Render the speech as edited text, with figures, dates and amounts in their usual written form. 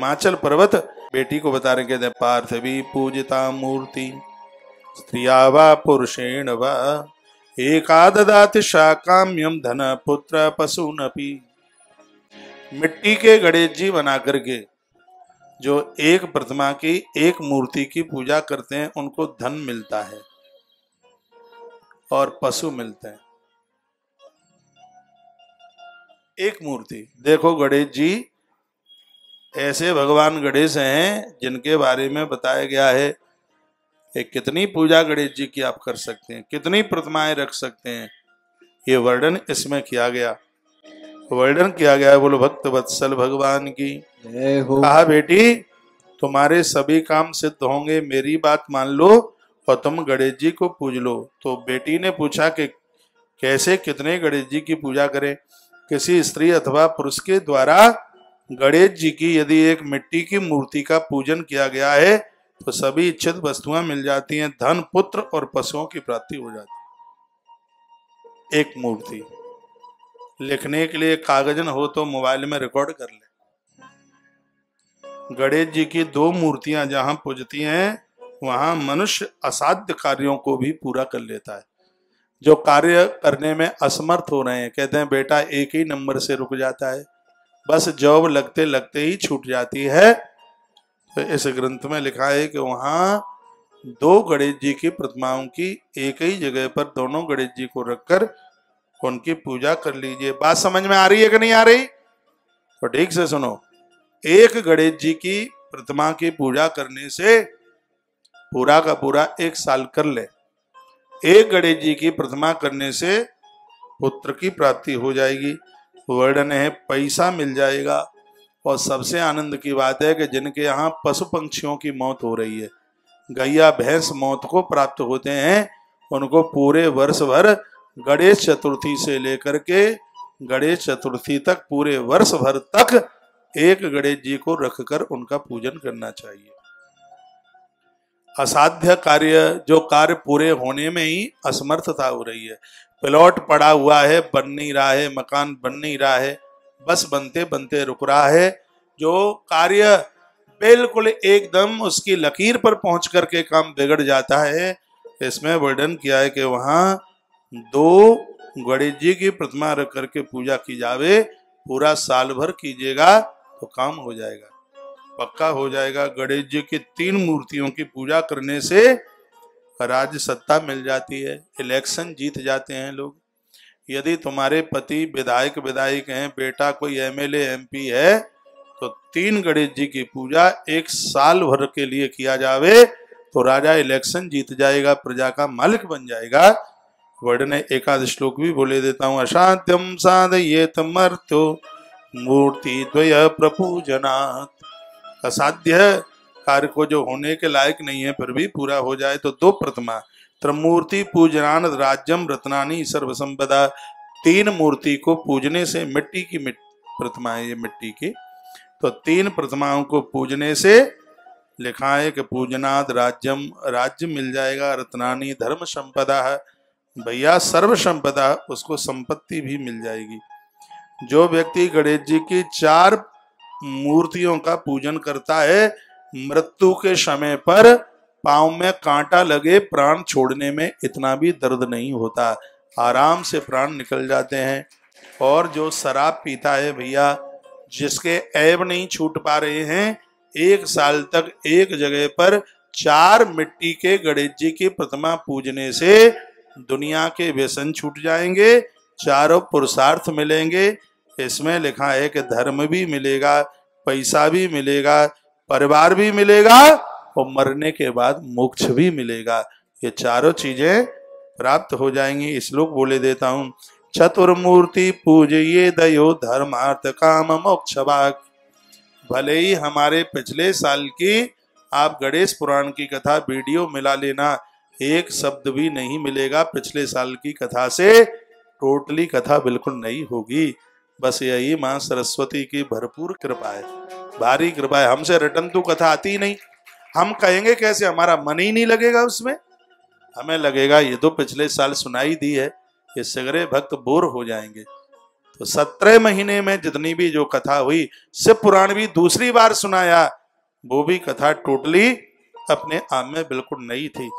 हिमाचल पर्वत बेटी को बता रहे, कहते हैं पार्थवी पूजिता मूर्ति स्त्रिया वा पुरुषेण वा एका ददाति शाकाम्यम धन पुत्र पशुनपि। मिट्टी के गणेश जी बना करके जो एक प्रतिमा की एक मूर्ति की पूजा करते हैं उनको धन मिलता है और पशु मिलते हैं। एक मूर्ति देखो, गणेश जी ऐसे भगवान गणेश हैं जिनके बारे में बताया गया है कितनी पूजा गणेश जी की आप कर सकते हैं, कितनी प्रतिमाएं रख सकते हैं, ये वर्णन इसमें किया गया। वर्णन किया गया है। बोलो भक्त वत्सल भगवान की जय हो। कहा बेटी तुम्हारे सभी काम सिद्ध होंगे, मेरी बात मान लो और तुम गणेश जी को पूज लो। तो बेटी ने पूछा कि कैसे, कितने गणेश जी की पूजा करें। किसी स्त्री अथवा पुरुष के द्वारा गणेश जी की यदि एक मिट्टी की मूर्ति का पूजन किया गया है तो सभी इच्छित वस्तुएं मिल जाती हैं, धन पुत्र और पशुओं की प्राप्ति हो जाती है। एक मूर्ति लिखने के लिए कागज न हो तो मोबाइल में रिकॉर्ड कर ले। गणेश जी की दो मूर्तियां जहां पूजती हैं वहां मनुष्य असाध्य कार्यों को भी पूरा कर लेता है। जो कार्य करने में असमर्थ हो रहे हैं, कहते हैं बेटा एक ही नंबर से रुक जाता है, बस जॉब लगते लगते ही छूट जाती है। तो इस ग्रंथ में लिखा है कि वहां दो गणेश जी की प्रतिमाओं की एक ही जगह पर दोनों गणेश जी को रखकर उनकी पूजा कर लीजिए। बात समझ में आ रही है कि नहीं आ रही? तो ठीक से सुनो, एक गणेश जी की प्रतिमा की पूजा करने से पूरा का पूरा एक साल कर ले। एक गणेश जी की प्रतिमा करने से पुत्र की प्राप्ति हो जाएगी, वर्णन है पैसा मिल जाएगा। और सबसे आनंद की बात है कि जिनके यहाँ पशु पंक्षियों की मौत हो रही है, गैया भैंस मौत को प्राप्त होते हैं, उनको पूरे वर्ष भर गणेश चतुर्थी से लेकर के गणेश चतुर्थी तक पूरे वर्ष भर तक एक गणेश जी को रखकर उनका पूजन करना चाहिए। असाध्य कार्य, जो कार्य पूरे होने में ही असमर्थता हो रही है, प्लॉट पड़ा हुआ है, बन नहीं रहा है, मकान बन नहीं रहा है, बस बनते बनते रुक रहा है, जो कार्य बिल्कुल एकदम उसकी लकीर पर पहुंच करके काम बिगड़ जाता है, इसमें वर्णन किया है कि वहां दो गणेश जी की प्रतिमा रख करके पूजा की जावे, पूरा साल भर कीजिएगा तो काम हो जाएगा, पक्का हो जाएगा। गणेश जी की 3 मूर्तियों की पूजा करने से राज्य सत्ता मिल जाती है, इलेक्शन जीत जाते हैं लोग। यदि तुम्हारे पति विधायक हैं, बेटा कोई एमएलए एमपी है, तो 3 गणेश जी की पूजा एक साल भर के लिए किया जावे तो राजा इलेक्शन जीत जाएगा, प्रजा का मालिक बन जाएगा। वर्णन एकादश श्लोक भी बोले देता हूँ। अशांत्यम साधयेत मर्त्यो मूर्ति द्वय प्रपूजनात्। असाध्य कार्य को जो होने के लायक नहीं है फिर भी पूरा हो जाए तो 2 प्रतिमा त्रिमूर्ति पूजनान राज्यम रत्नानी सर्वसंपदा। 3 मूर्ति को पूजने से, मिट्टी की प्रतिमा है ये मिट्टी की, तो 3 प्रतिमाओं को पूजने से लिखा है कि पूजनाद राज्यम, राज्य मिल जाएगा, रत्नानी धर्म संपदा है, भैया सर्व संपदा, उसको संपत्ति भी मिल जाएगी। जो व्यक्ति गणेश जी की 4 मूर्तियों का पूजन करता है, मृत्यु के समय पर पांव में कांटा लगे प्राण छोड़ने में इतना भी दर्द नहीं होता, आराम से प्राण निकल जाते हैं। और जो शराब पीता है भैया, जिसके ऐब नहीं छूट पा रहे हैं, 1 साल तक एक जगह पर 4 मिट्टी के गणेश जी की प्रतिमा पूजने से दुनिया के व्यसन छूट जाएंगे, चारों पुरुषार्थ मिलेंगे। इसमें लिखा है कि धर्म भी मिलेगा, पैसा भी मिलेगा, परिवार भी मिलेगा और मरने के बाद मोक्ष भी मिलेगा। ये चारों चीजें प्राप्त हो जाएंगी। श्लोक बोले देता हूँ। चतुर्मूर्ति पूजये दयो धर्मार्थ काम मोक्ष भाग। भले ही हमारे पिछले साल की आप गणेश पुराण की कथा वीडियो मिला लेना, एक शब्द भी नहीं मिलेगा पिछले साल की कथा से, टोटली कथा बिल्कुल नहीं होगी। बस यही माँ सरस्वती की भरपूर कृपा है, भारी कृपा है। हमसे रिटर्न तो कथा आती नहीं, हम कहेंगे कैसे, हमारा मन ही नहीं लगेगा उसमें। हमें लगेगा ये तो पिछले साल सुनाई दी है, ये सगरे भक्त बोर हो जाएंगे। तो 17 महीने में जितनी भी जो कथा हुई, शिव पुराण भी दूसरी बार सुनाया, वो भी कथा टोटली अपने आप में बिल्कुल नई थी।